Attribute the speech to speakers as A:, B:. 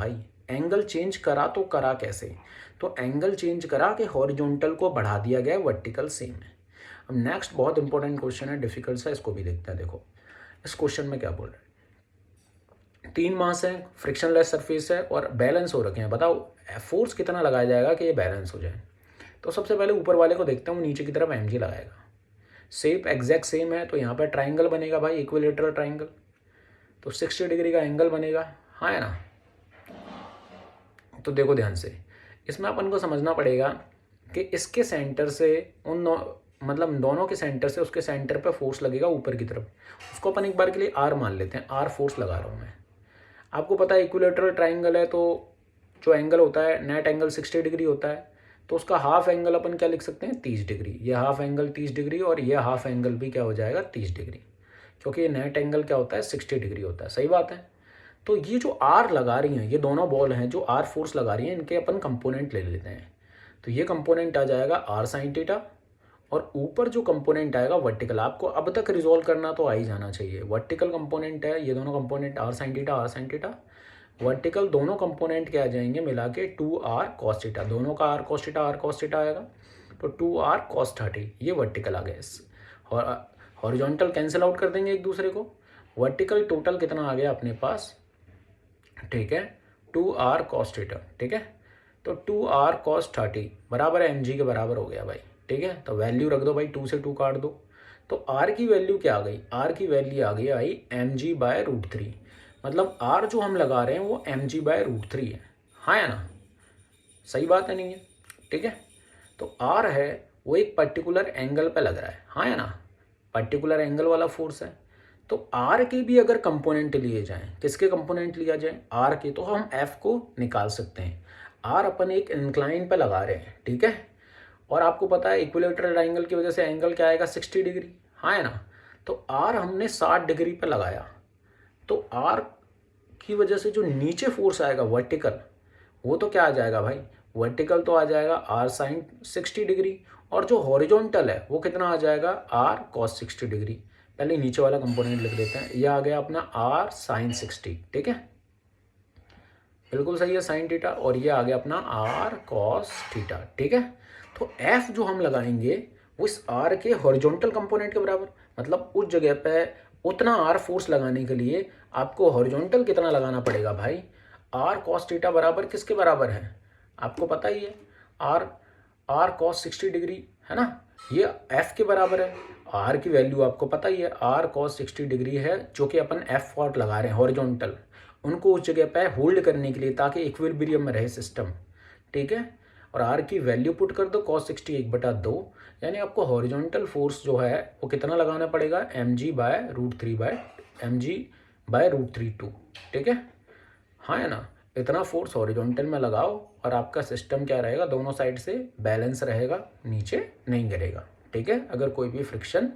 A: भाई, angle change करा तो करा कैसे? तो एंगल चेंज करा कि हॉरिजॉन्टल को बढ़ा दिया गया, वर्टिकल सेम है। अब नेक्स्ट बहुत इंपॉर्टेंट क्वेश्चन है, डिफिकल्ट सा, इसको भी देखते हैं। देखो इस क्वेश्चन में क्या बोल रहे हैं, 3 मास है, फ्रिक्शनलेस सरफेस है और बैलेंस हो रखे हैं। बताओ फोर्स कितना लगाया जाएगा कि ये बैलेंस हो जाए? तो सबसे पहले ऊपर वाले को देखते हैं, वो नीचे की तरफ mg लगाएगा। शेप एग्जैक्ट सेम है तो यहाँ पर ट्राइंगल बनेगा भाई, इक्विलेटरल ट्राइंगल, तो 60 डिग्री का एंगल बनेगा, हाँ है ना। तो देखो ध्यान से, इसमें अपन को समझना पड़ेगा कि इसके सेंटर से मतलब दोनों के सेंटर से उसके सेंटर पे फोर्स लगेगा ऊपर की तरफ। उसको अपन एक बार के लिए आर मान लेते हैं, आर फोर्स लगा रहा हूँ मैं। आपको पता है इक्विलेटरल ट्राइंगल है तो जो एंगल होता है नेट एंगल 60 डिग्री होता है, तो उसका हाफ एंगल अपन क्या लिख सकते हैं, 30 डिग्री। ये हाफ एंगल 30 डिग्री और ये हाफ एंगल भी क्या हो जाएगा, 30 डिग्री, क्योंकि ये नेट एंगल क्या होता है, 60 डिग्री होता है। सही बात है। तो ये जो आर लगा रही हैं, ये दोनों बॉल हैं जो आर फोर्स लगा रही हैं, इनके अपन कंपोनेंट ले लेते हैं। तो ये कंपोनेंट आ जाएगा आर साइन थीटा, और ऊपर जो कंपोनेंट आएगा वर्टिकल, आपको अब तक रिजोल्व करना तो आ ही जाना चाहिए। वर्टिकल कंपोनेंट है ये दोनों component, R sine theta R sine theta. Vertical दोनों कंपोनेंट क्या आ जाएंगे मिला के, 2r cos थीटा, दोनों का r cos थीटा आएगा, तो 2r cos 30, ये वर्टिकल आ गया। और हॉरिजॉन्टल कैंसिल आउट कर देंगे एक दूसरे को। वर्टिकल टोटल कितना आ गया अपने पास, ठीक है, 2r cos थीटा, ठीक है। तो 2r cos 30 बराबर है mg के बराबर हो गया भाई, ठीक है। तो वैल्यू रख दो भाई, 2 से 2 काट दो, तो r की वैल्यू क्या आ गई, r की वैल्यू आ गई आई mg/√3। मतलब r जो हम लगा रहे हैं वो mg/√3 है, हाँ या ना। सही बात है नहीं है, ठीक है। तो r है वो एक पर्टिकुलर एंगल पे लग रहा है, हाँ या ना, पर्टिकुलर एंगल वाला फोर्स है। तो r के भी अगर कंपोनेंट लिए जाएं, किसके कंपोनेंट लिया जाए, r के, तो हम f को निकाल सकते हैं। r अपन एक इंक्लाइन पे लगा रहे हैं, ठीक है। और आपको पता है इक्विलेटरल ट्रायंगल की वजह से एंगल क्या आएगा, 60 डिग्री, हाँ है ना। तो r हमने 60 डिग्री पे लगाया, तो r की वजह से जो नीचे फोर्स आएगा वर्टिकल, वो तो क्या आ जाएगा भाई, वर्टिकल तो आ जाएगा r साइन 60 डिग्री, और जो हॉरिजॉन्टल है वो कितना आ जाएगा, r cos 60 डिग्री। पहले नीचे वाला कंपोनेंट लिख देते हैं, ये आ गया अपना r साइन 60, ठीक है, बिल्कुल सही है, साइन थीटा, और ये आ गया अपना r cos थीटा, ठीक है। तो f जो हम लगाएंगे वो इस r के हॉरिजॉन्टल कंपोनेंट के बराबर, मतलब उस जगह पे उतना r फोर्स लगाने के लिए आपको हॉरिजॉन्टल कितना लगाना पड़ेगा भाई, r cos थीटा बराबर किसके बराबर है, आपको पता ही है, r cos 60 डिग्री, है ना, ये f के बराबर है। r की वैल्यू आपको पता ही है, r cos 60 डिग्री है, जो कि अपन f फॉर्ट लगा रहे हैं हॉरिजॉन्टल, उनको उस जगह पे होल्ड करने के लिए, ताकि इक्विलिब्रियम में रहे सिस्टम, ठीक है। और r की वैल्यू पुट कर दो, cos 60 1/2, यानी आपको हॉरिजॉन्टल फोर्स जो है वो कितना लगाना पड़ेगा, mg/√3/2, ठीक है, हाँ है ना। इतना फोर्स हॉरिजॉन्टल में लगाओ और आपका सिस्टम क्या रहेगा, दोनों साइड से बैलेंस रहेगा, नीचे नहीं गिरेगा, ठीक है, अगर कोई भी फ्रिक्शन